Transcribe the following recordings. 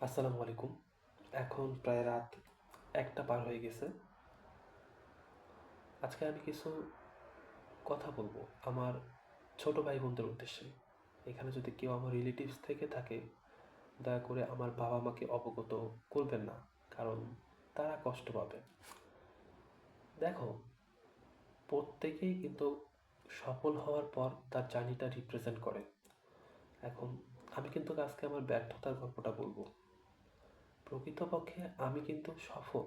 আসসালামু আলাইকুম। এখন প্রায় রাত ১টা পার হয়ে গেছে। আজকে আমি কিছু কথা বলবো আমার ছোট ভাই বোনদের উদ্দেশ্যে। এখানে যদি কেউ আমার রিলেটিভস থেকে থাকে, দয়া করে আমার বাবা মাকে অবগত করবেন না, কারণ তারা কষ্ট পাবে। দেখো, প্রত্যেকেই কিন্তু সফল হওয়ার পর তার জার্নিটা রিপ্রেজেন্ট করে। এখন আমি কিন্তু আজকে আমার ব্যর্থতার গল্পটা বলবো। প্রকৃতপক্ষে আমি কিন্তু সফল,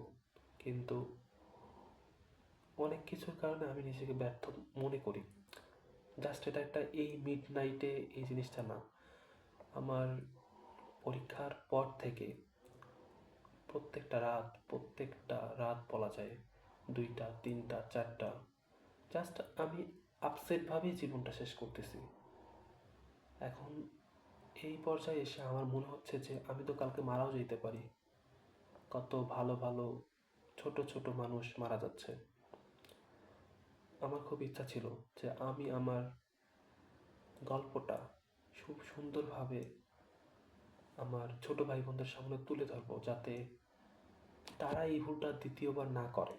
কিন্তু অনেক কিছুর কারণে আমি নিজেকে ব্যর্থ মনে করি। জাস্ট এটা একটা এই মিড নাইটে এই জিনিসটা না। আমার পরীক্ষার পর থেকে প্রত্যেকটা রাত বলা যায় ২টা ৩টা ৪টা, জাস্ট আমি আপসেটভাবেই জীবনটা শেষ করতেছি। এখন এই পর্যায়ে এসে আমার মনে হচ্ছে যে আমি তো কালকে মারাও যেতে পারি। কত ভালো ভালো ছোট ছোট মানুষ মারা যাচ্ছে। আমার খুব ইচ্ছা ছিল যে আমি আমার গল্পটা খুব সুন্দরভাবে আমার ছোট ভাই বোনদের সামনে তুলে ধরবো, যাতে তারা এই ভুলটা দ্বিতীয়বার না করে।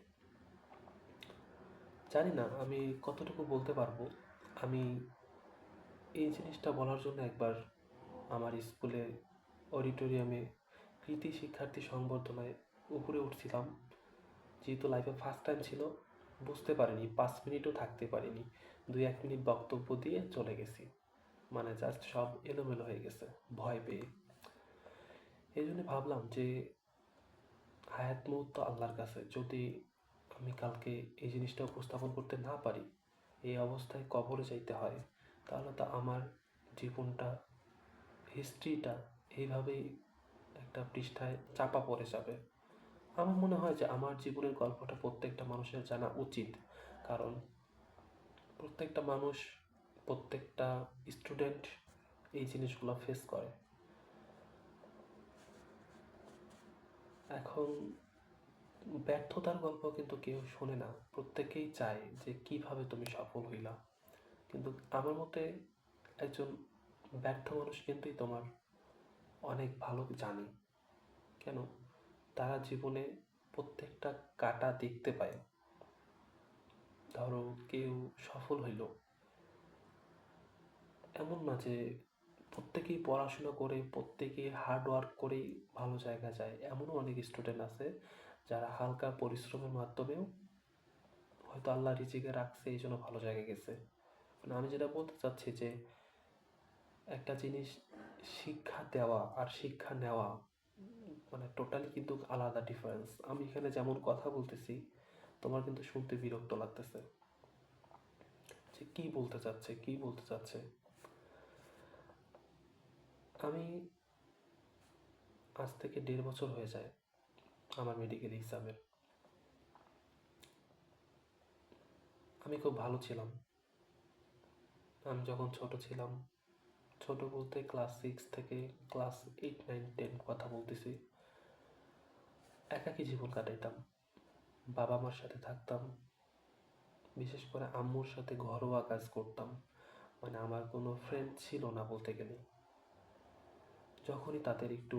জানি না আমি কতটুকু বলতে পারবো। আমি এই জিনিসটা বলার জন্য একবার আমার স্কুলে অডিটোরিয়ামে কৃতি শিক্ষার্থী সংবর্ধনায় উপরে উঠছিলাম। যেহেতু লাইফে ফার্স্ট টাইম ছিল, বুঝতে পারিনি, 5 মিনিটও থাকতে পারিনি। 2-1 মিনিট বক্তব্য দিয়ে চলে গেছি। মানে জাস্ট সব এলোমেলো হয়ে গেছে ভয় পেয়ে। এই জন্য ভাবলাম যে হায়াত মৌত তো আল্লাহর কাছে। যদি আমি কালকে এই জিনিসটা উপস্থাপন করতে না পারি, এই অবস্থায় কবরে যাইতে হয়, তাহলে তো আমার জীবনটা, হিস্ট্রিটা এইভাবেই একটা পৃষ্ঠায় চাপা পড়ে যাবে। আমার মনে হয় যে আমার জীবনের গল্পটা প্রত্যেকটা মানুষের জানা উচিত, কারণ প্রত্যেকটা মানুষ, প্রত্যেকটা স্টুডেন্ট এই জিনিসগুলো ফেস করে। এখন ব্যর্থতার গল্প কিন্তু কেউ শোনে না, প্রত্যেকেই চায় যে কিভাবে তুমি সফল হইলা। কিন্তু আমার মতে একজন ব্যর্থ মানুষ কিন্তু তোমার অনেক ভালো জানে। কেন? তারা জীবনে প্রত্যেকটা কাটা দেখতে পায়। ধরো কেউ সফল হইল, এমন না যে প্রত্যেকেই পড়াশোনা করে, প্রত্যেকেই হার্ড ওয়ার্ক করেই ভালো জায়গায় যায়। এমনও অনেক স্টুডেন্ট আছে যারা হালকা পরিশ্রমের মাধ্যমেও হয়তো আল্লাহ রিজিকে রাখছে, এই জন্য ভালো জায়গায় গেছে। মানে আমি যেটা বলতে চাচ্ছি যে একটা জিনিস শিক্ষা দেওয়া আর শিক্ষা নেওয়া মানে টোটালি কিন্তু আলাদা ডিফারেন্স। আমি এখানে যেমন কথা বলতেছি, তোমার কিন্তু শুনতে বিরক্ত লাগতেছে যে কি বলতে চাচ্ছে, কি বলতে চাচ্ছে। আমি আজ থেকে 1.5 বছর হয়ে যায় আমার মেডিকেল এক্সামের। আমি খুব ভালো ছিলাম। আমি যখন ছোট ছিলাম, ছোট বলতে ক্লাস 6 থেকে ক্লাস 8, 9, 10 কথা বলতেছি, একাকী জীবন কাটাইতাম। বাবা মার সাথে থাকতাম, বিশেষ করে আম্মুর সাথে ঘরোয়া কাজ করতাম। মানে আমার কোনো ফ্রেন্ড ছিল না বলতে গেলে। যখনই তাদের একটু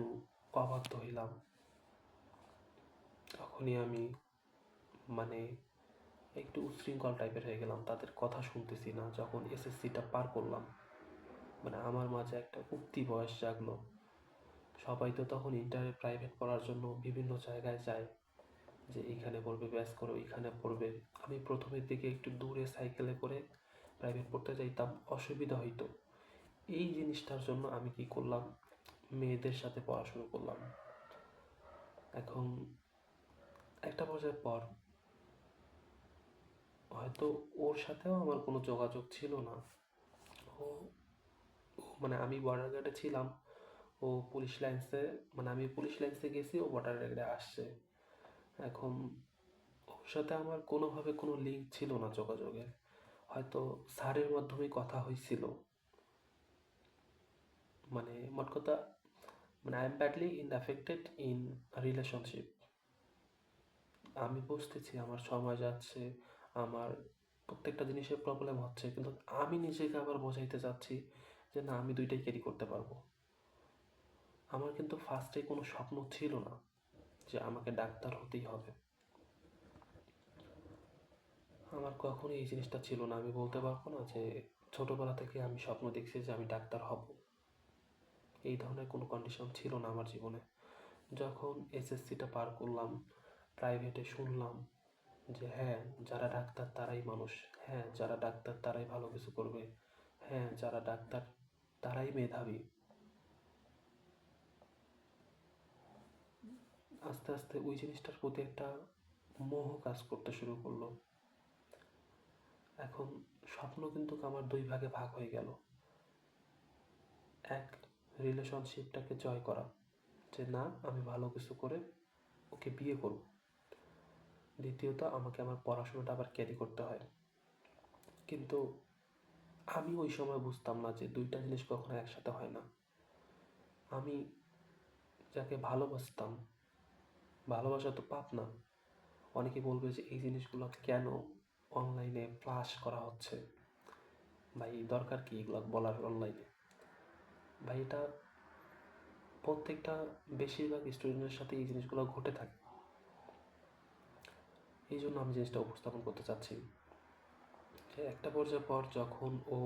অবাধ্য হইলাম, তখনই আমি মানে একটু উচ্ছৃঙ্খল টাইপের হয়ে গেলাম, তাদের কথা শুনতেছি না। যখন এসএসসিটা পার করলাম, মানে আমার মাঝে একটা উঠতি বয়স জাগলো। সবাই তো তখন ইন্টারে প্রাইভেট পড়ার জন্য বিভিন্ন জায়গায় যায়, যে এইখানে পড়বে, ব্যাস করো এইখানে পড়বে। আমি প্রথমের দিকে একটু দূরে সাইকেলে করে প্রাইভেট পড়তে যাইতাম, অসুবিধা হইতো। এই জিনিসটার জন্য আমি কি করলাম, মেয়েদের সাথে পড়াশুনো করলাম। এখন একটা পর্যায়ের পর হয়তো ওর সাথেও আমার কোনো যোগাযোগ ছিল না। ও মানে আমি বর্ডার গার্ডে ছিলাম, ও পুলিশ লাইন্সে, মানে আমি পুলিশ লাইন্সে গেছি, ও বর্ডার গার্ডে আসছে। এখন ওর সাথে আমার কোনোভাবে কোনো লিঙ্ক ছিল না যোগাযোগের। হয়তো স্যারের মাধ্যমে কথা হয়েছিল। মানে মোট কথা, মানে I am badly in affected in relationship. আমি বুঝতেছি আমার সময় যাচ্ছে, আমার প্রত্যেকটা জিনিসের প্রবলেম হচ্ছে, কিন্তু আমি নিজেকে আবার বোঝাইতে চাচ্ছি যে না, আমি দুইটাই ক্যারি করতে পারবো। আমার কিন্তু ফার্স্টে কোনো স্বপ্ন ছিল না যে আমাকে ডাক্তার হতেই হবে। আমার কখনো এই জিনিসটা ছিল না। আমি বলতে পারবো না যে ছোটবেলা থেকে আমি স্বপ্ন দেখছি যে আমি ডাক্তার হব। এই ধরনের কোনো কন্ডিশন ছিল না আমার জীবনে। যখন এসএসসিটা পার করলাম, প্রাইভেটে শুনলাম যে হ্যাঁ, যারা ডাক্তার তারাই মানুষ, হ্যাঁ যারা ডাক্তার তারাই ভালো কিছু করবে, হ্যাঁ যারা ডাক্তার তারাই মেধাবী। আস্তে আস্তে ওই জিনিসটার প্রতি একটা মোহ কাজ করতে শুরু করলো। এখন স্বপ্ন কিন্তু আমার দুই ভাগে ভাগ হয়ে গেল। এক, রিলেশনশিপটাকে জয় করা, যে না আমি ভালো কিছু করে ওকে বিয়ে করব। দ্বিতীয়ত, আমাকে আমার পড়াশোনাটা আবার ক্যারি করতে হয়। কিন্তু আমি ওই সময় বুঝতাম না যে দুইটা জিনিস কখনো একসাথে হয় না। আমি যাকে ভালোবাসতাম, ভালোবাসা তো পাপ না। অনেকে বলবে যে এই জিনিসগুলো কেন অনলাইনে ফ্লাশ করা হচ্ছে, ভাই দরকার কি এগুলো বলার অনলাইনে? ভাই এটা প্রত্যেকটা বেশিরভাগ স্টুডেন্টের সাথে এই জিনিসগুলো ঘটে থাকে। এই জন্য আমি জিনিসটা উপস্থাপন করতে চাচ্ছি যে একটা পর্যায়ের পর যখন ও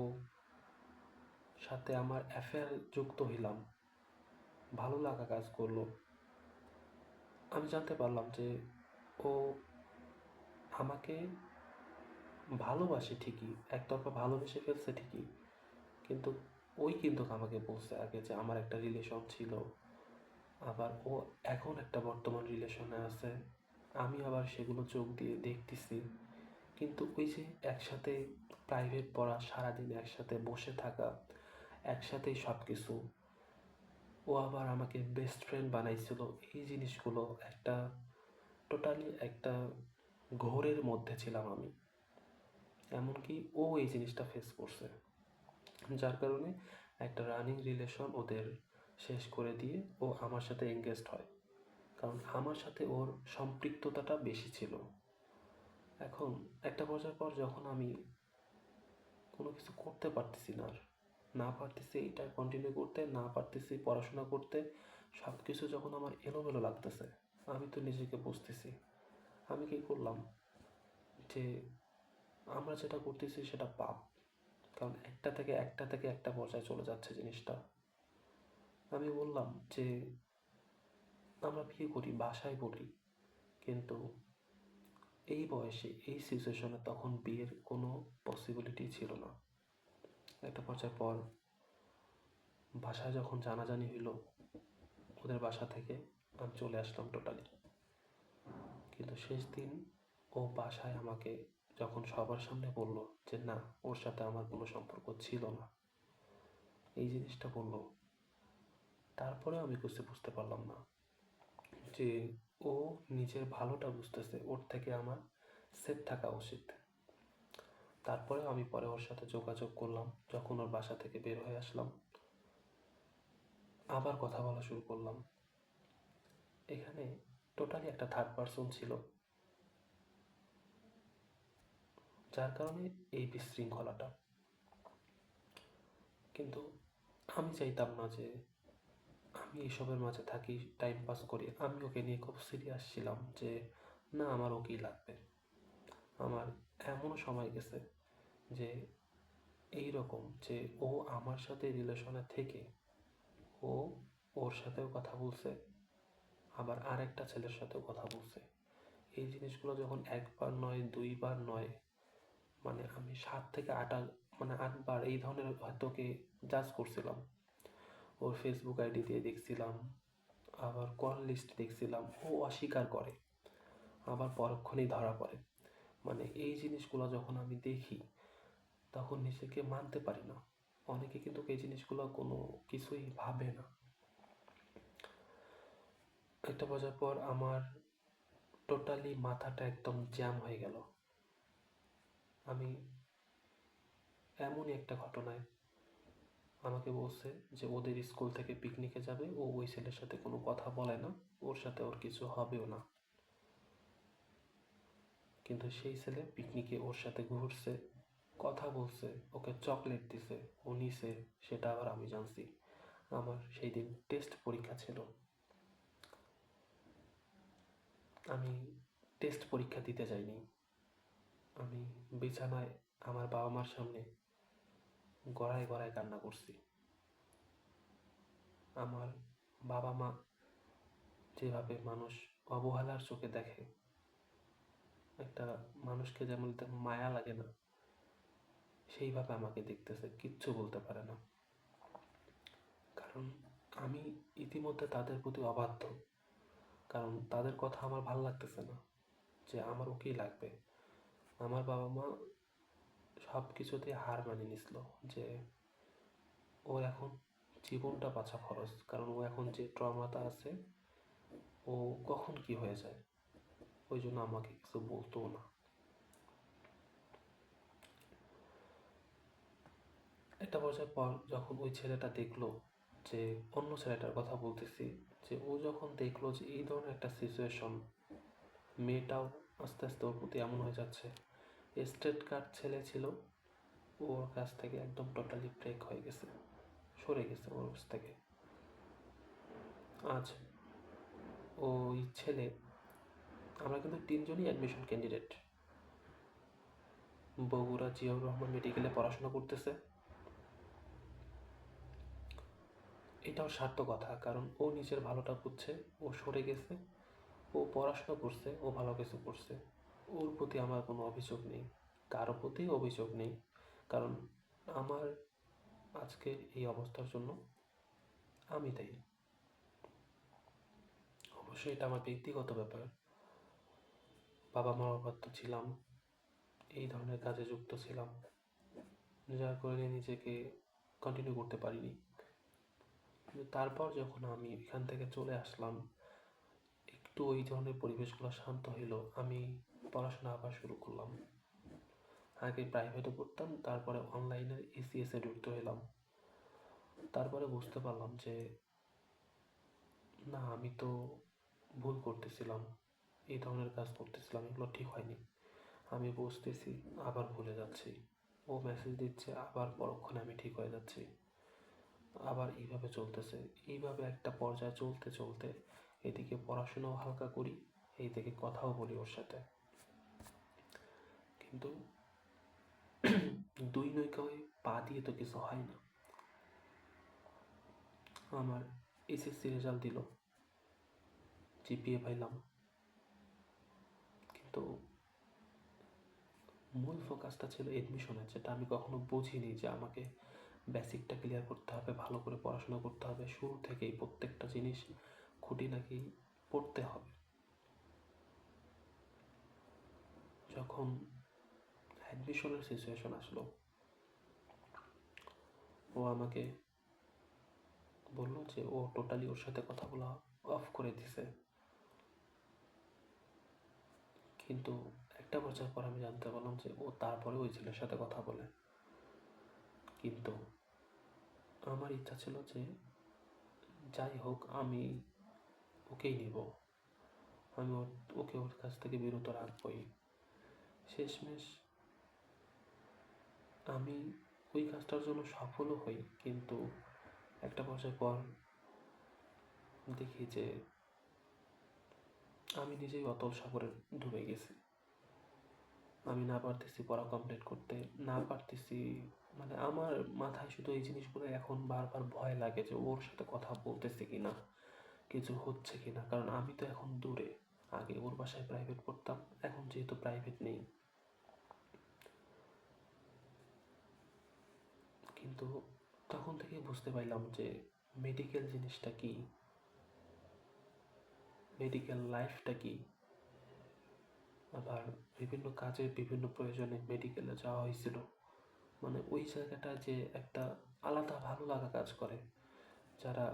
সাথে আমার অ্যাফেয়ার যুক্ত হইলাম, ভালো লাগা কাজ করলো। আমি জানতে পারলাম যে ও আমাকে ভালোবাসে ঠিকই, একতরফা ভালোবেসে ফেলছে ঠিকই, কিন্তু ওই কিন্তু আমাকে বলছে আগে যে আমার একটা রিলেশন ছিল, আবার ও এখন একটা বর্তমান রিলেশনে আছে, আমি আবার সেগুলো চোখ দিয়ে দেখতেছি। কিন্তু ওই যে একসাথে প্রাইভেট পড়া, সারাদিন একসাথে বসে থাকা, একসাথেই সব কিছু, ও আবার আমাকে বেস্ট ফ্রেন্ড বানাইছিল, এই জিনিসগুলো একটা টোটালি একটা ঘোরের মধ্যে ছিলাম আমি। এমনকি ও এই জিনিসটা ফেস করছে, যার কারণে একটা রানিং রিলেশন ওদের শেষ করে দিয়ে ও আমার সাথে এঙ্গেজড হয়, কারণ আমার সাথে ওর সম্পৃক্ততাটা বেশি ছিল। এখন একটা পর্যায়ের পর যখন আমি কোনো কিছু করতে পারতেছি না, আর না পারতেছি এটা কন্টিনিউ করতে, না পারতেছি পড়াশোনা করতে, সব কিছু যখন আমার এলোমেলো লাগতেছে, আমি তো নিজেকে বুঝতেছি আমি কি করলাম, যে আমরা যেটা করতেছি সেটা পাপ। কারণ একটা থেকে একটা পর্যায়ে চলে যাচ্ছে জিনিসটা। আমি বললাম যে আমরা বিয়ে করি, বাসায় বলি, কিন্তু এই বয়সে এই সিচুয়েশনে তখন বিয়ের কোনো পসিবিলিটি ছিল না। একটা পর্যায়ের পর বাসায় যখন জানাজানি হইলো ওদের বাসা থেকে, আমি চলে আসলাম টোটালি। কিন্তু শেষ দিন ও বাসায় আমাকে যখন সবার সামনে বলল যে না, ওর সাথে আমার কোনো সম্পর্ক ছিল না, এই জিনিসটা বলল, তারপরে আমি কিছু বুঝতে পারলাম না যে ও নিজের ভালোটা বুঝতেছে, ওর থেকে আমার সেফ থাকা উচিত। তারপরেও আমি পরে ওর সাথে যোগাযোগ করলাম, যখন ওর বাসা থেকে বের হয়ে আসলাম আবার কথা বলা শুরু করলাম। এখানে টোটালি একটা থার্ড পার্সন ছিল, যার কারণে এই বিশৃঙ্খলাটা। কিন্তু আমি চাইতাম না যে আমি এইসবের মাঝে থাকি, টাইম পাস করি। আমি ওকে নিয়ে খুব সিরিয়াস ছিলাম যে না, আমার ওকেই লাগবে। আমার এমনও সময় গেছে যে এই রকম যে ও আমার সাথে রিলেশনে থেকে ও ওর সাথেও কথা বলছে, আবার আরেকটা ছেলের সাথেও কথা বলছে। এই জিনিসগুলো যখন একবার নয়, দুইবার নয়, মানে আমি 7 থেকে 8, মানে 8বার এই ধরনের হয়তো ওকে জাজ করছিলাম। ওর ফেসবুক আইডি দিয়ে দেখছিলাম, আবার কল লিস্ট দেখছিলাম, ও অস্বীকার করে, আবার পরক্ষণেই ধরা পড়ে। মানে এই জিনিসগুলো যখন আমি দেখি তখন নিজেকে মানতে পারি না। অনেকে কিন্তু এই জিনিসগুলো কোনো কিছুই ভাবে না। একটা পর্যায়ের পর আমার টোটালি মাথাটা একদম জ্যাম হয়ে গেল। আমি এমনই একটা ঘটনায় আমাকে বলছে যে ওদের স্কুল থেকে পিকনিকে যাবে, ও ওই ছেলের সাথে কোনো কথা বলে না, ওর সাথে ওর কিছু হবেও না। কিন্তু সেই ছেলে পিকনিকে ওর সাথে ঘুরছে, কথা বলছে, ওকে চকলেট দিছে, ও নিছে, সেটা আবার আমি জানছি। আমার সেই দিন টেস্ট পরীক্ষা আমি টেস্ট পরীক্ষা দিতে যাইনি। আমি বিছানায় আমার বাবা মার সামনে গড়ায় গড়ায় কান্না করছি। আমার বাবা মা যেভাবে মানুষ অবহেলার চোখে দেখে, একটা মানুষকে যেমন মায়া লাগে না, সেইভাবে আমাকে দেখতেছে, কিচ্ছু বলতে পারে না। কারণ আমি ইতিমধ্যে তাদের প্রতি অবাধ্য। কারণ তাদের কথা আমার ভাল লাগতেছে না যে আমার ওকেই লাগবে। আমার বাবা মা সব কিছুতে হার মানিয়ে নিছিল যে ও এখন জীবনটা বাঁচা খরচ, কারণ ও এখন যে ট্রমাটা আছে, ও কখন কি হয়ে যায়, ওই জন্য আমাকে কিছু বলতো না। একটা পর্যায়ের পর যখন ওই ছেলেটা দেখলো, যে অন্য ছেলেটার কথা বলতেছি, যে ও যখন দেখলো যে এই ধরনের একটা সিচুয়েশন, মেয়েটাও আস্তে আস্তে ওর প্রতি এমন হয়ে যাচ্ছে, স্ট্রেট কাট ছেলে ছিল, ওর কাছ থেকে একদম টোটালি ব্রেক হয়ে গেছে, সরে গেছে ওর কাছ থেকে। আজ ওই ছেলে, আমরা কিন্তু তিনজনই অ্যাডমিশন ক্যান্ডিডেট, বগুড়া জিয়াউর রহমান মেডিকেলে পড়াশোনা করতেছে। এটাও সার্থকতা, কারণ ও নিজের ভালোটা বুঝছে, ও সরে গেছে, ও পড়াশোনা করছে, ও ভালো কিছু করছে। ওর প্রতি আমার কোনো অভিযোগ নেই, কারো প্রতি অভিযোগ নেই। কারণ আমার আজকের এই অবস্থার জন্য আমি দায়ী। অবশ্যই এটা আমার ব্যক্তিগত ব্যাপার। বাবা মার অবাধ্য ছিলাম, এই ধরনের কাজে যুক্ত ছিলাম, যার কারণে নিজেকে কন্টিনিউ করতে পারিনি। কিন্তু তারপর যখন আমি এখান থেকে চলে আসলাম, একটু ওই ধরনের পরিবেশগুলো শান্ত হইলো, আমি পড়াশোনা আবার শুরু করলাম। আগে প্রাইভেটে পড়তাম, তারপরে অনলাইনে এসিএসে যুক্ত হলাম। তারপরে বুঝতে পারলাম যে না, আমি তো ভুল করতেছিলাম, এই ধরনের কাজ করতেছিলাম, এগুলো ঠিক হয়নি। আমি বুঝতেছি, আবার ভুলে যাচ্ছি। ও মেসেজ দিচ্ছে, আবার পরক্ষণে আমি ঠিক হয়ে যাচ্ছি, আবার এইভাবে চলতেছে। এইভাবে একটা পর্যায়ে চলতে চলতে এদিকে পড়াশোনাও হালকা করি, এইদিকে কথাও বলি ওর সাথে। কিন্তু দুই নৌকায় পা দিয়ে তো কিছু হয় না। আমার এসএসসি রেজাল্ট দিল, জিপিএ পাইলাম, কিন্তু মূল ফোকাসটা ছিল এডমিশনে, যেটা আমি কখনো বুঝিনি যে আমাকে বেসিকটা ক্লিয়ার করতে হবে, ভালো করে পড়াশোনা করতে হবে, শুরু থেকেই প্রত্যেকটা জিনিস খুঁটিনাটি পড়তে হবে। যখন অ্যাডমিশনের সিচুয়েশন আসলো, ও আমাকে বললো যে ও টোটালি ওর সাথে কথা বলা অফ করে দিছে। কিন্তু একটা পর্যায়ের পর আমি জানতে পারলাম যে ও তারপরে ওই ছেলের সাথে কথা বলে। কিন্তু আমার ইচ্ছা ছিল যে যাই হোক আমি ওকেই নিব, আমি ওকে ওর কাছ থেকে বিরত রাখবই। শেষমেশ আমি ওই কাজটার জন্য সফলও হই, কিন্তু একটা পর্যায়ের পর দেখি যে আমি নিজেই অতল সাগরে ডুবে গেছি। আমি না পারতেছি পড়া কমপ্লিট করতে, না পারতেছি, মানে আমার মাথায় শুধু এই জিনিসগুলো এখন বারবার ভয় লাগে যে ওর সাথে কথা বলতেছি কিনা, কিছু হচ্ছে কিনা। কারণ আমি তো এখন দূরে, আগে ওর বাসায় প্রাইভেট পড়তাম, এখন যেহেতু প্রাইভেট নেই। কিন্তু তখন থেকে বুঝতে পারলাম যে মেডিকেল জিনিসটা কি, মেডিকেল লাইফটা কি। আবার বিভিন্ন কাজের বিভিন্ন প্রয়োজনে মেডিকেলে যাওয়া হয়েছিল, মানে ওই জায়গাটা যে একটা আলাদা ভালো লাগা কাজ করে। যারা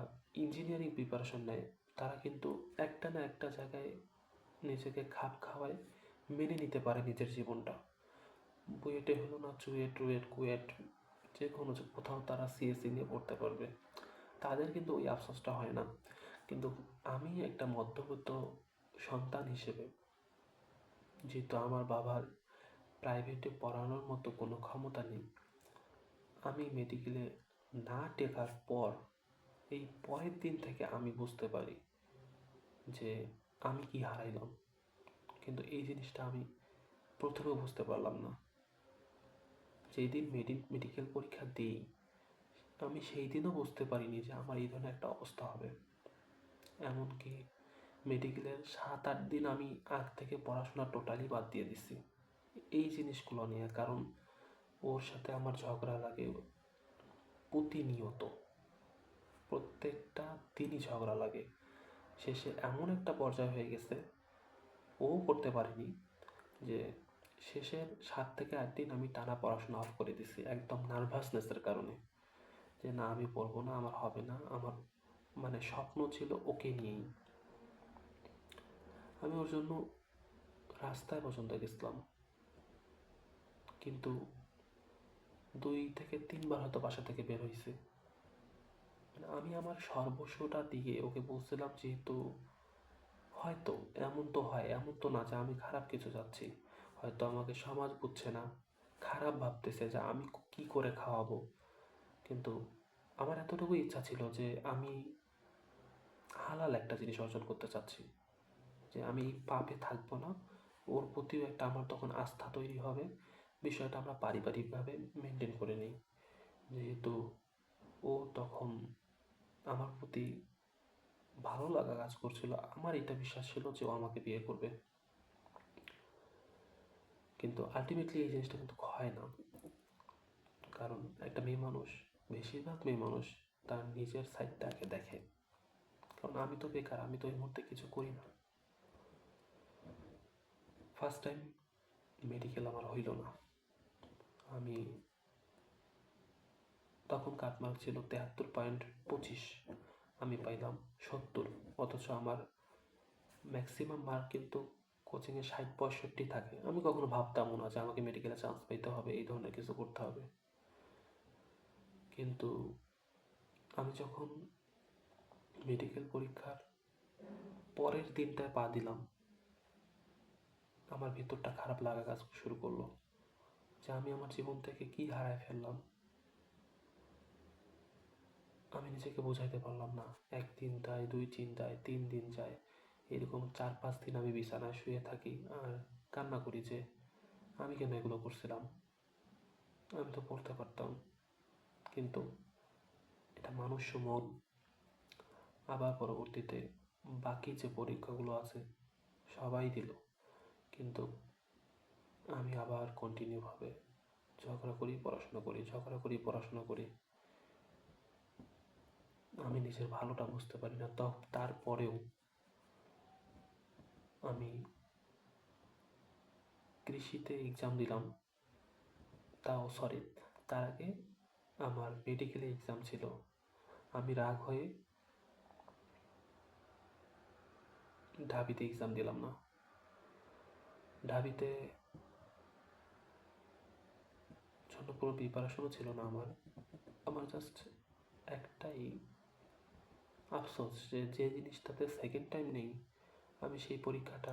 ইঞ্জিনিয়ারিং প্রিপারেশন নেয় তারা কিন্তু একটা না একটা জায়গায় নিজেকে খাপ খাওয়ায় মেনে নিতে পারে নিজের জীবনটা। বুয়েটে হলো না, চুয়েট রুয়েট কুয়েট, যে কোনো কোথাও তারা সিএসসি নিয়ে পড়তে পারবে, তাদের কিন্তু ওই আফসোসটা হয় না। কিন্তু আমি একটা মধ্যবিত্ত সন্তান হিসেবে, যেহেতু আমার বাবার প্রাইভেটে পড়ানোর মতো কোনো ক্ষমতা নেই, আমি মেডিকেলে না টেকার পর এই পরের দিন থেকে আমি বুঝতে পারি যে আমি কি হারাইলাম। কিন্তু এই জিনিসটা আমি প্রথমে বুঝতে পারলাম না। যেই দিন মেডিকেল পরীক্ষা দিই, আমি সেই দিনও বুঝতে পারিনি যে আমার এই ধরনের একটা অবস্থা হবে। এমনকি মেডিকেলের 7-8 দিন আমি আগ থেকে পড়াশোনা টোটালি বাদ দিয়ে দিছি এই জিনিসগুলো নিয়ে। কারণ ওর সাথে আমার ঝগড়া লাগে প্রতিনিয়ত, প্রত্যেকটা দিনই ঝগড়া লাগে। শেষে এমন একটা পর্যায় হয়ে গেছে, ও করতে পারেনি, যে শেষের 7 থেকে 8 দিন আমি টানা পড়াশোনা অফ করে দিছি একদম নার্ভাসনেসের কারণে, যে না আমি পড়বো না, আমার হবে না। আমার মানে স্বপ্ন ছিল ওকে নিয়েই। আমি ওর জন্য রাস্তায় পর্যন্ত গেছিলাম, কিন্তু 2 থেকে 3 বার হয়তো বাসা থেকে বের হয়েছে। মানে আমি আমার সর্বস্বটা দিয়ে ওকে বলছিলাম, যেহেতু হয়তো এমন তো হয়, এমন তো না যে আমি খারাপ কিছু চাচ্ছি, হয়তো আমাকে সমাজ বুঝছে না, খারাপ ভাবতেছে যে আমি কি করে খাওয়াবো। কিন্তু আমার এতটুকু ইচ্ছা ছিল যে আমি হালাল একটা জিনিস অর্জন করতে চাচ্ছি, যে আমি পাপে থাকবো না। ওর প্রতিও একটা আমার তখন আস্থা তৈরি হবে। বিষয়টা আমরা পারিবারিকভাবে মেনটেন করে নিই, যেহেতু ও তখন আমার প্রতি ভালো লাগা কাজ করছিল। আমার এটা বিশ্বাস ছিল যে ও আমাকে বিয়ে করবে, কিন্তু আলটিমেটলি এই জিনিসটা কিন্তু হয় না। কারণ একটা মেয়ে মানুষ, বেশিরভাগ মেয়ে মানুষ তার নিজের সাইডটাকে দেখে। কারণ আমি তো বেকার, আমি তো এই মুহূর্তে কিছু করি না। ফার্স্ট টাইম মেডিকেল আমার হইল না। আমি তখন কাটমার্ক ছিল 73.25, আমি পাইলাম 70। অথচ আমার ম্যাক্সিমাম মার্ক কিন্তু কোচিংয়ে 60-65 থাকে। আমি কখনো ভাবতামও না যে আমাকে মেডিকেলে চান্স পেতে হবে, এই ধরনের কিছু করতে হবে। কিন্তু আমি যখন মেডিকেল পরীক্ষার পরের দিনটায় পা দিলাম, আমার ভিতরটা খারাপ লাগা কাজ শুরু করলো, যে আমি আমার জীবন থেকে কি হারায় ফেললাম। আমি নিজেকে বোঝাইতে পারলাম না। 1 দিন যায়, 2 দিন যায়, 3 দিন যায়, এরকম 4-5 দিন আমি বিছানায় শুয়ে থাকি আর কান্না করি যে আমি কেন এগুলো করছিলাম, আমি তো পড়তে পারতাম। কিন্তু এটা মানুষ মন। আবার পরবর্তীতে বাকি যে পরীক্ষাগুলো আছে সবাই দিল, কিন্তু আমি আবার কন্টিনিউভাবে ঝগড়া করি, পড়াশোনা করি, ঝগড়া করি, পড়াশোনা করি। আমি নিজের ভালোটা বুঝতে পারি না। তারপরেও আমি কৃষিতে এক্সাম দিলাম, তার আগে আমার মেডিকেলে এক্সাম ছিল। আমি রাগ হয়ে ঢাবিতে এক্সাম দিলাম না। ঢাবিতে জন্য কোনো প্রিপারেশনও ছিল না আমার। আমার জাস্ট একটাই আফসোস, যে যে জিনিসটাতে সেকেন্ড টাইম নেই, আমি সেই পরীক্ষাটা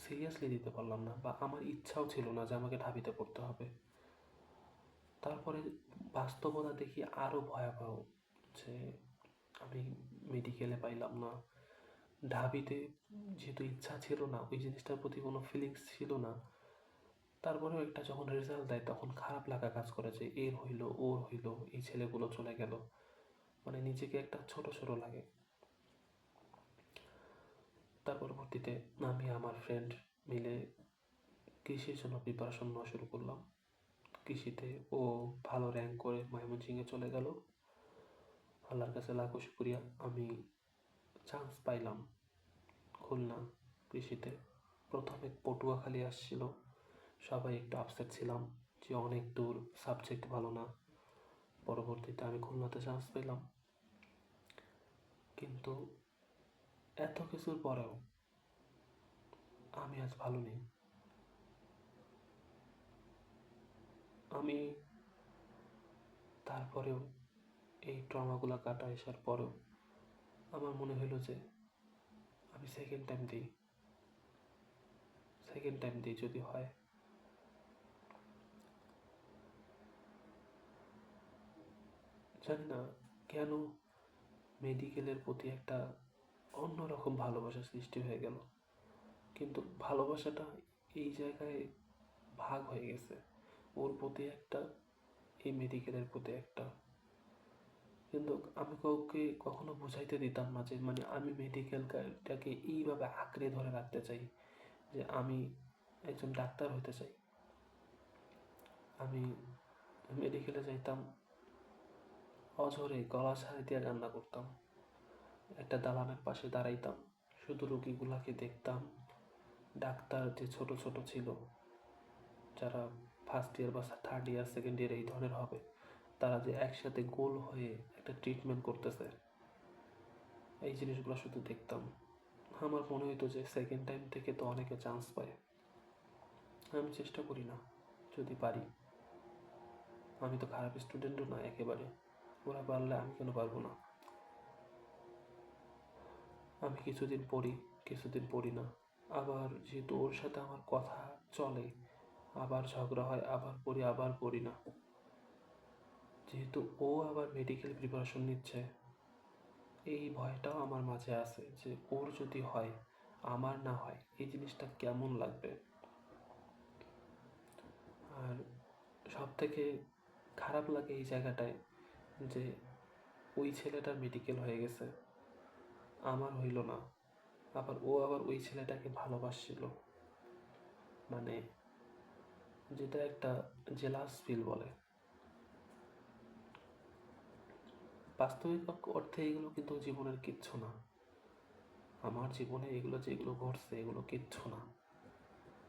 সিরিয়াসলি দিতে পারলাম না, বা আমার ইচ্ছাও ছিল না যে আমাকে ঢাবিতে পড়তে হবে। তারপরে বাস্তবতা দেখি আরও ভয়াবহ, যে আমি মেডিকেলে পাইলাম না। ঢাবিতে যেহেতু ইচ্ছা ছিল না, ওই জিনিসটার প্রতি কোনো ফিলিংস ছিল না, তারপরেও একটা যখন রেজাল্ট দেয় তখন খারাপ লাগা কাজ করে, যে এর হইলো, ওর হইলো, এই ছেলেগুলো চলে গেল। মানে নিজেকে একটা ছোট ছোট লাগে। তার পরবর্তীতে আমি আমার ফ্রেন্ড মিলে কৃষির জন্য প্রিপারেশন নেওয়া শুরু করলাম। কৃষিতে ও ভালো র্যাঙ্ক করে ময়মনসিংহে চলে গেল। আল্লাহর কাছে লাখো শুকরিয়া, আমি চান্স পাইলাম খুলনা কৃষিতে। প্রথমে পটুয়াখালী আসছিল, সবাই একটু আপসেট ছিলাম যে অনেক দূর, সাবজেক্ট ভালো না। পরবর্তীতে আমি খুলনাতে চান্স পেলাম। কিন্তু এত কিছুর পরেও আমি আজ ভালো নেই। আমি তারপরেও এই ট্রমাগুলো কাটা আসার পরেও আমার মনে হলো যে আমি সেকেন্ড টাইম দিই যদি হয়। জানি না কেন মেডিকেলের প্রতি একটা অন্যরকম ভালোবাসা সৃষ্টি হয়ে গেল। কিন্তু ভালোবাসাটা এই জায়গায় ভাগ হয়ে গেছে, ওর প্রতি একটা, এই মেডিকেলের প্রতি একটা। কিন্তু আমি কাউকে কখনো বোঝাইতে দিতাম না যে মানে আমি মেডিকেলটাকে এইভাবে আঁকড়ে ধরে রাখতে চাই যে আমি একজন ডাক্তার হতে চাই। আমি মেডিকেলে যাইতাম, অঝরে গলা ছাড়ি দিয়ে কান্না করতাম, একটা দালানের পাশে দাঁড়াইতাম, শুধু রোগীগুলাকে দেখতাম। ডাক্তার যে ছোট ছোট ছিল, যারা ফার্স্ট ইয়ার বা থার্ড ইয়ার সেকেন্ড ইয়ার এই ধরনের হবে, তারা যে একসাথে গোল হয়ে একটা ট্রিটমেন্ট করতেছে, এই জিনিসগুলো শুধু দেখতাম। আমার মনে হইতো যে সেকেন্ড টাইম থেকে তো অনেকে চান্স পায়, আমি চেষ্টা করি না যদি পারি। আমি তো খারাপ স্টুডেন্টও না একেবারে, ওরা পারলে আমি কেন পারবো না। আমি কিছুদিন পড়ি, কিছুদিন পড়ি না, আবার যেহেতু ওর সাথে আমার কথা চলে, আবার ঝগড়া হয়, আবার পড়ি, আবার পড়ি না। যেহেতু ও আবার মেডিকেল প্রিপারেশন নিচ্ছে, এই ভয়টাও আমার মাঝে আছে যে ওর যদি হয়, আমার না হয়, এই জিনিসটা কেমন লাগবে। আর সব থেকে খারাপ লাগে এই জায়গাটায় যে ওই ছেলেটার মেডিকেল হয়ে গেছে, আমার হইল না। আবার ও আবার ওই ছেলেটাকে ভালোবাসছিল, মানে যেটা একটা জেলাস ফিল বলে। বাস্তবিক অর্থে এগুলো কিন্তু জীবনের কিচ্ছু না। আমার জীবনে এগুলো যেগুলো ঘটছে এগুলো কিচ্ছু না,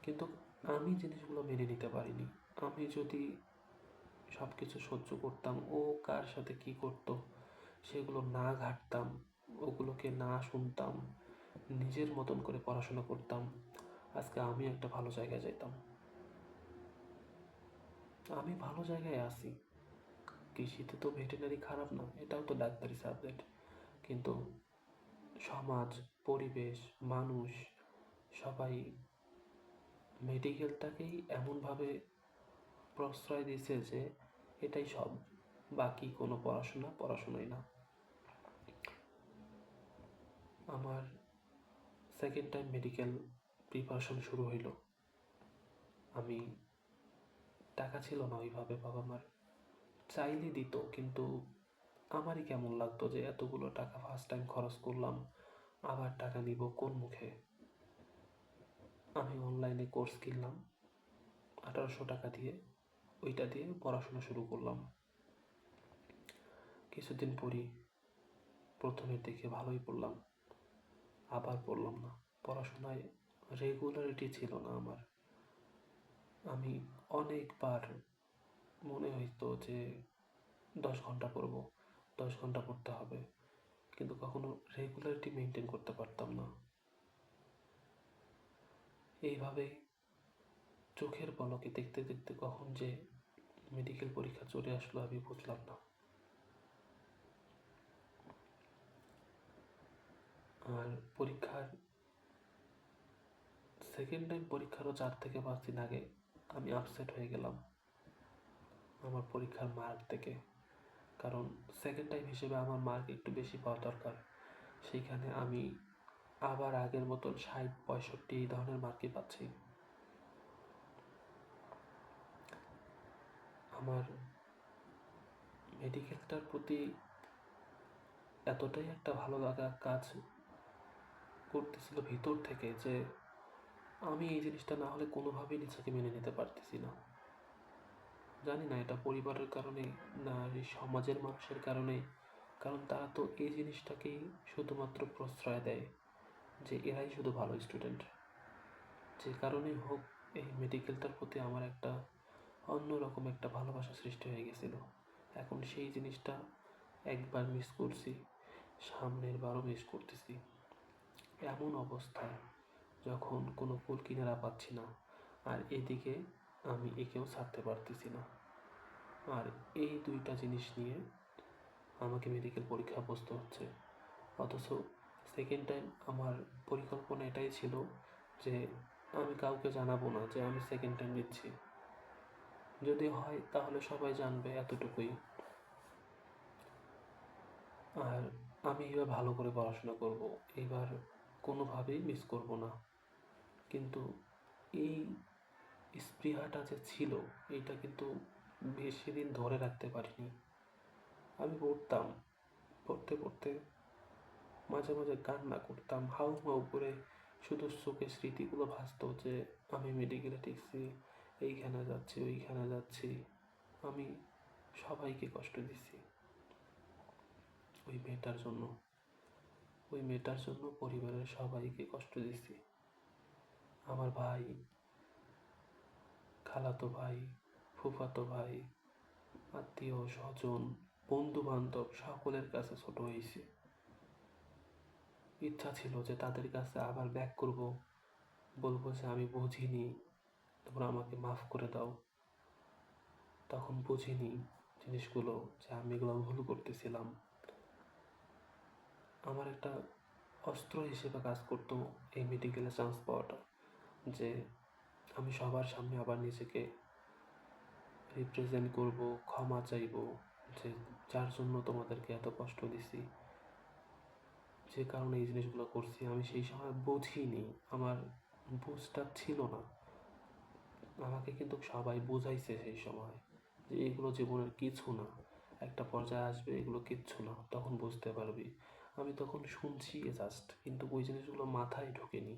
কিন্তু আমি জিনিসগুলো মেনে নিতে পারিনি। আমি যদি সব কিছু সহ্য করতাম, ও কার সাথে কি করতো সেগুলো না ঘাটতাম, ওগুলোকে না শুনতাম, নিজের মতন করে পড়াশোনা করতাম, আজকে আমি একটা ভালো জায়গায় যাইতাম। আমি ভালো জায়গায় আছি, কৃষিতে তো ভেটেরিনারি খারাপ না, এটাও তো ডাক্তারি সাবজেক্ট। কিন্তু সমাজ, পরিবেশ, মানুষ সবাই মেডিকেলটাকেই এমনভাবে প্রশ্রয় দিয়েছে যে এটাই সব, বাকি কোনো পড়াশোনাই না। আমার সেকেন্ড টাইম মেডিকেল প্রিপারেশন শুরু হইল। আমি টাকা ছিল না ওইভাবে, বাবা মার চাইলে দিত, কিন্তু আমারই কেমন লাগতো যে এতগুলো টাকা ফার্স্ট টাইম খরচ করলাম, আবার টাকা নিব কোন মুখে। আমি অনলাইনে কোর্স কিনলাম 1800 টাকা দিয়ে, ওইটা দিয়ে পড়াশোনা শুরু করলাম। কিছুদিন পরই প্রথমের দিকে ভালোই পড়লাম, আবার পড়লাম না। পড়াশোনায় রেগুলারিটি ছিল না আমার। আমি অনেকবার মনে হইতো যে 10 ঘন্টা পড়বো, 10 ঘন্টা পড়তে হবে, কিন্তু কখনো রেগুলারিটি মেনটেন করতে পারতাম না। এইভাবে চোখের পলকে দেখতে দেখতে কখন যে মেডিকেল পরীক্ষা চলে আসলো আমি বুঝলাম না। আর পরীক্ষার সেকেন্ড টাইম পরীক্ষারও 4 থেকে 5 দিন আগে আমি আপসেট হয়ে গেলাম আমার পরীক্ষার মার্ক থেকে। কারণ সেকেন্ড টাইম হিসেবে আমার মার্ক একটু বেশি পাওয়া দরকার, সেইখানে আমি আবার আগের মতন 60, 65 এই ধরনের মার্কই পাচ্ছি। আমার মেডিকেলটার প্রতি এতটাই একটা ভালো লাগা কাজ করতেছিল ভিতর থেকে যে আমি এই জিনিসটা না হলে কোনোভাবেই নিজেকে মেনে নিতে পারতেছি না। জানি না এটা পরিবারের কারণে না এই সমাজের মানুষের কারণে, কারণ তারা তো এই জিনিসটাকেই শুধুমাত্র প্রশ্রয় দেয় যে এরাই শুধু ভালো স্টুডেন্ট। যে কারণেই হোক, এই মেডিকেলটার প্রতি আমার একটা অন্যরকম একটা ভালোবাসা সৃষ্টি হয়ে গেছিল। এখন সেই জিনিসটা একবার মিস করছি, সামনের বারও মিস করতেছি। এমন অবস্থায় যখন কোনো কুল কিনারা পাচ্ছি না, আর এদিকে আমি একেও ছাড়তে পারতেছি না। আর এই দুইটা জিনিস নিয়ে আমাকে মেডিকেল পরীক্ষা বসতে হচ্ছে। অথচ সেকেন্ড টাইম আমার পরিকল্পনা এটাই ছিল যে আমি কাউকে জানাবো না যে আমি সেকেন্ড টাইম দিচ্ছি, যদি হয় তাহলে সবাই জানবে, এতটুকুই। আর আমি এবার ভালো করে পড়াশোনা করব, এবার কোনোভাবেই মিস করব না। কিন্তু এই স্পৃহাটা যে ছিল, এইটা কিন্তু বেশি দিন ধরে রাখতে পারিনি। আমি পড়তাম, পড়তে পড়তে মাঝে মাঝে কান্না করতাম, হাউমাউ করে। শুধু চোখে স্মৃতিগুলো ভাসতো যে আমি মেডিকেলে ঠেকছি, এইখানে যাচ্ছি, ওইখানে যাচ্ছি। আমি সবাইকে কষ্ট দিছি ওই মেয়েটার জন্য। ওই মেয়েটার জন্য পরিবারের সবাইকে কষ্ট দিছি। আমার ভাই, খালাতো ভাই, ফুফাতো ভাই, আত্মীয় স্বজন, বন্ধু বান্ধব সকলের কাছে ছোট হয়েছি। ইচ্ছা ছিল যে তাদের কাছে আবার ব্যাক করব, বলবো যে আমি বুঝিনি, তোমরা আমাকে মাফ করে দাও। তখন বুঝিনি জিনিসগুলো, যে আমি এগুলো ভুল করতেছিলাম। আমার একটা অস্ত্র হিসেবে কাজ করতো এই মেডিকেলে চান্স পাওয়াটা, যে আমি সবার সামনে আবার নিজেকে রিপ্রেজেন্ট করব, ক্ষমা চাইব, যে যার জন্য তোমাদেরকে এত কষ্ট দিছি, যে কারণে এই জিনিসগুলো করছি। আমি সেই সময় বুঝিনি, আমার বুঝটা ছিল না। আমাকে কিন্তু সবাই বুঝাইছে সেই সময় যে এগুলো জীবনের কিছু না, একটা পর্যায়ে আসবে, এগুলো কিচ্ছু না, তখন বুঝতে পারবি। আমি তখন শুনছি জাস্ট, কিন্তু ওই জিনিসগুলো মাথায় ঢোকেনি।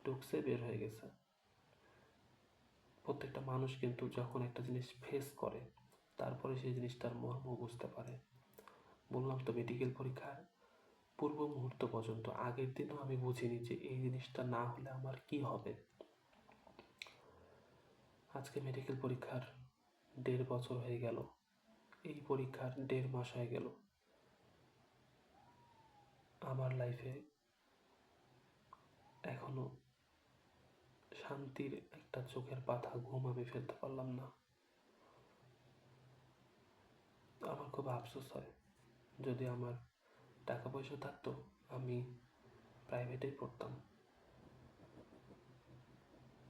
ঢুকছে, বের হয়ে গেছে। প্রত্যেকটা মানুষ কিন্তু যখন একটা জিনিস ফেস করে, তারপরে সেই জিনিসটার মর্ম বুঝতে পারে। বললাম তো, মেডিকেল পরীক্ষার পূর্ব মুহূর্ত পর্যন্ত, আগের দিনও আমি বুঝিনি যে এই জিনিসটা না হলে আমার কি হবে। আজকে মেডিকেল পরীক্ষার 1.5 বছর হয়ে গেল, এই পরীক্ষার 1.5 মাস হয়ে গেল। আমার লাইফে এখনো শান্তির একটা চোখের পাতা ঘুম আমি ফেলতে পারলাম না। আমার খুব আফসোস হয়, যদি আমার টাকা পয়সা থাকতো আমি প্রাইভেটেই পড়তাম।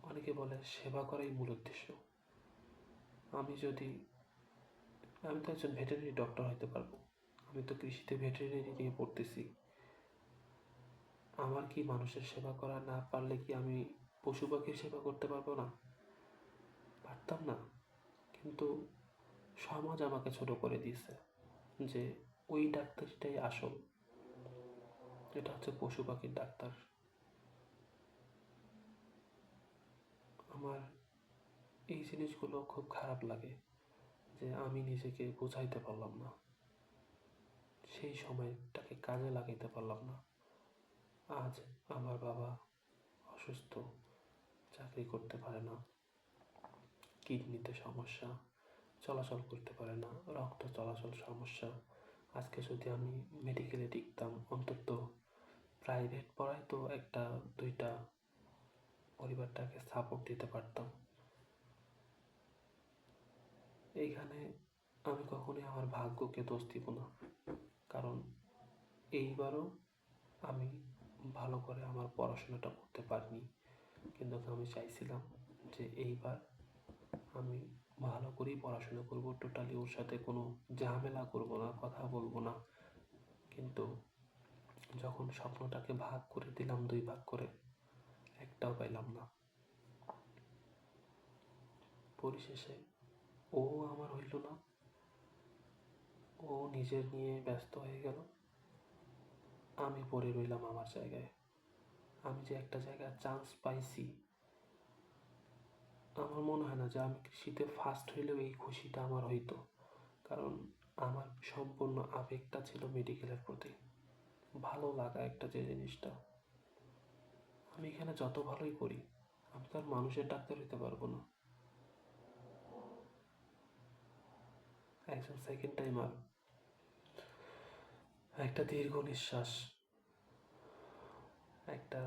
অনেকে বলে সেবা করাই মূল উদ্দেশ্য। আমি তো একজন ভেটেরিনারি ডক্টর হতে পারবো। আমি তো কৃষিতে ভেটেরিনারি নিয়ে পড়তেছি। আমার কি মানুষের সেবা করা না পারলে কি আমি পশু পাখির সেবা করতে পারবো না? পারতাম না। কিন্তু সমাজ আমাকে ছোট করে দিয়েছে, যে ওই ডাক্তারটাই আসল, এটা হচ্ছে পশু পাখির ডাক্তার। আমার এই জিনিসগুলো খুব খারাপ লাগে, যে আমি নিজেকে বোঝাইতে পারলাম না, সেই সময়টাকে কাজে লাগাইতে পারলাম না। আজ আমার বাবা অসুস্থ, চাকরি করতে পারে না, কিডনিতে সমস্যা, চলাচল করতে পারে না, রক্ত চলাচল সমস্যা। আজকে যদি আমি মেডিকেলে টিকতাম, অন্তত প্রাইভেট পড়ায় তো একটা দুইটা পরিবারটাকে সাপোর্ট দিতে পারতাম। এইখানে আমি কখনোই আমার ভাগ্যকে দোষ দিব না, কারণ এইবারও আমি ভালো করে আমার পড়াশোনাটা করতে পারিনি। কিন্তু আমি চাইছিলাম যে এইবার আমি ভালো করেই পড়াশোনা করব, টোটালি ওর সাথে কোনো ঝামেলা করব না, কথা বলবো না। কিন্তু যখন স্বপ্নটাকে ভাগ করে দিলাম, 2 ভাগ করে, একটাও পাইলাম না। পরিশেষে ও আমার হইল না, ও নিজের নিয়ে ব্যস্ত হয়ে গেল, আমি পড়ে রইলাম আমার জায়গায়। আমি যে একটা জায়গায় চান্স পাইছি, আমার মনে হয় না যে আমি কৃষিতে ফার্স্ট হইলেও এই খুশিটা আমার হইতো, কারণ আমার সম্পূর্ণ আবেগটা ছিল মেডিকেলের প্রতি, ভালো লাগা একটা যে জিনিসটা। আমি এখানে যত ভালোই করি, আমি তো আর মানুষের ডাক্তার হইতে পারবো না। একজন সেকেন্ড টাইমার একটা দীর্ঘ নিঃশ্বাস, একটা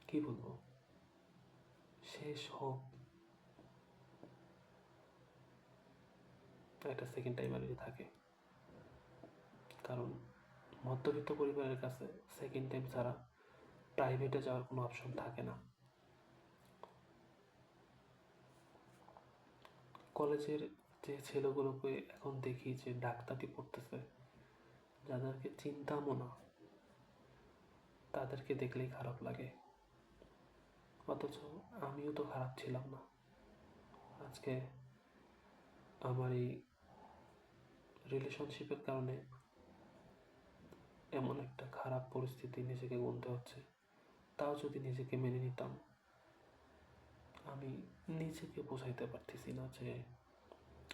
কি বলবো, শেষ হোক একটা সেকেন্ড টাইমারেরই থাকে। কারণ মধ্যবিত্ত পরিবারের কাছে সেকেন্ড টাইম ছাড়া প্রাইভেটে যাওয়ার কোনো অপশন থাকে না। কলেজের যে ছেলেগুলোকে এখন দেখি যে ডাক্তারি পড়তেছে, যাদেরকে চিন্তামও না, তাদেরকে দেখলেই খারাপ লাগে। অথচ আমিও তো খারাপ ছিলাম না। আজকে আমার এই রিলেশনশিপের কারণে এমন একটা খারাপ পরিস্থিতি নিজেকে গুনতে হচ্ছে। তাও যদি নিজেকে মেনে নিতাম, আমি নিজেকে বোঝাইতে পারতেছি না যে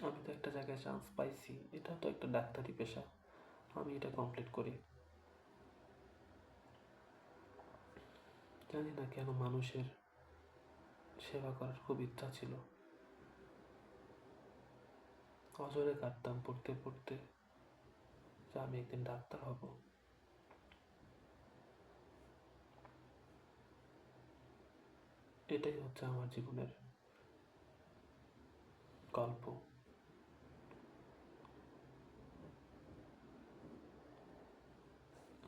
আমি তো একটা জায়গায় চান্স পাইছি, এটা তো একটা ডাক্তারি পেশা, আমি এটা কমপ্লিট করি। জানি না কেন মানুষের সেবা করার খুব ইচ্ছা ছিল। অজরে কাটতাম পড়তে পড়তে যে আমি একদিন ডাক্তার হব। এটাই হচ্ছে আমার জীবনের গল্প।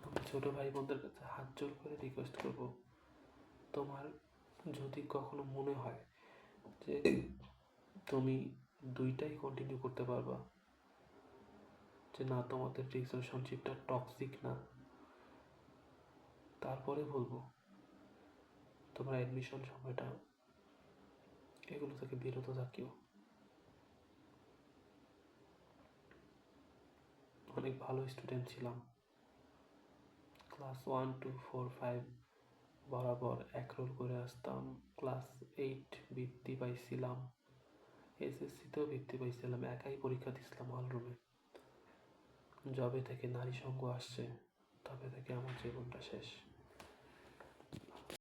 আমি ছোট ভাই বোনদের কাছে হাত জোর করে রিকোয়েস্ট করব, তোমার যদি কখনো মনে হয় যে তুমি দুইটাই কন্টিনিউ করতে পারবা, যে না তোমাদের রিলেশনশিপটা টক্সিক না, তারপরে বলবো তোমার অ্যাডমিশন সময়টা এগুলো থেকে বিরত থাকিও। অনেক ভালো স্টুডেন্ট ছিলাম। ক্লাস 1 to 4 5 বরাবর এক রোল করে আসতাম। ক্লাস 8 বৃত্তি পাইছিলাম, এসএসসিতেও বৃত্তি পাইছিলাম, একাই পরীক্ষা দিছিলাম হলরুমে। যবে থেকে নারী সঙ্গ আসছে তবে থেকে আমার জীবনটা শেষ।